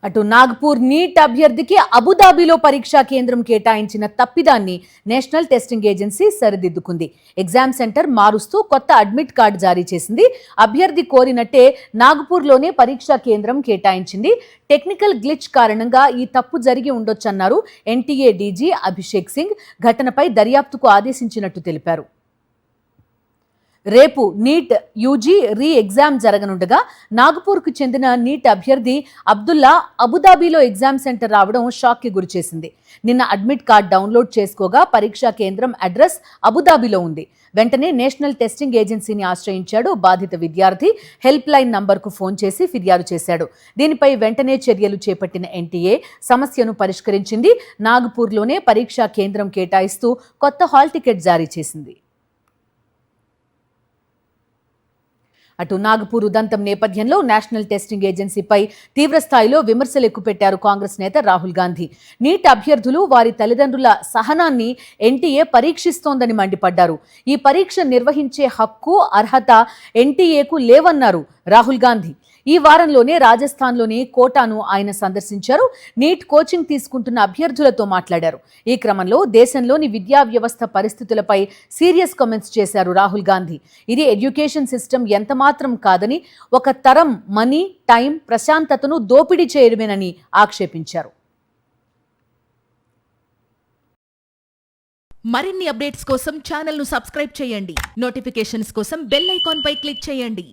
అటు నాగ్పూర్ నీట్ అభ్యర్థికి అబుదాబిలో పరీక్షా కేంద్రం కేటాయించిన తప్పిదాన్ని నేషనల్ టెస్టింగ్ ఏజెన్సీ సరిదిద్దుకుంది. ఎగ్జామ్ సెంటర్ మారుస్తూ కొత్త అడ్మిట్ కార్డు జారీ చేసింది. అభ్యర్థి కోరినట్టే నాగ్పూర్లోనే పరీక్షా కేంద్రం కేటాయించింది. టెక్నికల్ గ్లిచ్ కారణంగా ఈ తప్పు జరిగి ఉండొచ్చన్నారు ఎన్టీఏ డీజీ అభిషేక్ సింగ్. ఘటనపై దర్యాప్తుకు ఆదేశించినట్టు తెలిపారు. రేపు నీట్ యూజీ రీ ఎగ్జామ్ జరగనుండగా నాగపూర్కు చెందిన నీట్ అభ్యర్థి అబ్దుల్లా అబుదాబిలో ఎగ్జామ్ సెంటర్ రావడం షాక్కి గురిచేసింది. నిన్న అడ్మిట్ కార్డ్ డౌన్లోడ్ చేసుకోగా పరీక్షా కేంద్రం అడ్రస్ అబుదాబిలో ఉంది. వెంటనే నేషనల్ టెస్టింగ్ ఏజెన్సీని ఆశ్రయించాడు. బాధిత విద్యార్థి హెల్ప్ లైన్ నంబర్కు ఫోన్ చేసి ఫిర్యాదు చేశాడు. దీనిపై వెంటనే చర్యలు చేపట్టిన ఎన్టీఏ సమస్యను పరిష్కరించింది. నాగపూర్లోనే పరీక్షా కేంద్రం కేటాయిస్తూ కొత్త హాల్ టికెట్ జారీ చేసింది. అటు నాగపూర్ ఉదంతం నేపథ్యంలో నేషనల్ టెస్టింగ్ ఏజెన్సీపై తీవ్రస్థాయిలో విమర్శలు ఎక్కుపెట్టారు కాంగ్రెస్ నేత రాహుల్ గాంధీ. నీట్ అభ్యర్థులు వారి తల్లిదండ్రుల సహనాన్ని ఎన్టీఏ పరీక్షిస్తోందని మండిపడ్డారు. ఈ పరీక్ష నిర్వహించే హక్కు, అర్హత ఎన్టీఏకు లేవన్నారు రాహుల్ గాంధీ. ఈ వారంలోనే రాజస్థాన్లోని కోటాను ఆయన సందర్శించారు. నీట్ కోచింగ్ తీసుకుంటున్న అభ్యర్థులతో మాట్లాడారు. ఈ క్రమంలో దేశంలోని విద్యా వ్యవస్థ పరిస్థితులపై సీరియస్ కామెంట్స్ చేశారు రాహుల్ గాంధీ. ఇది ఎడ్యుకేషన్ సిస్టమ్ ఎంతమాత్రం కాదని, ఒక తరం మనీ, టైం, ప్రశాంతతను దోపిడీ చేయడమేనని ఆక్షేపించారు. మరిన్ని అప్డేట్స్ కోసం ఛానల్ను సబ్స్క్రైబ్ చేయండి. నోటిఫికేషన్స్ కోసం బెల్ ఐకాన్ పై క్లిక్ చేయండి.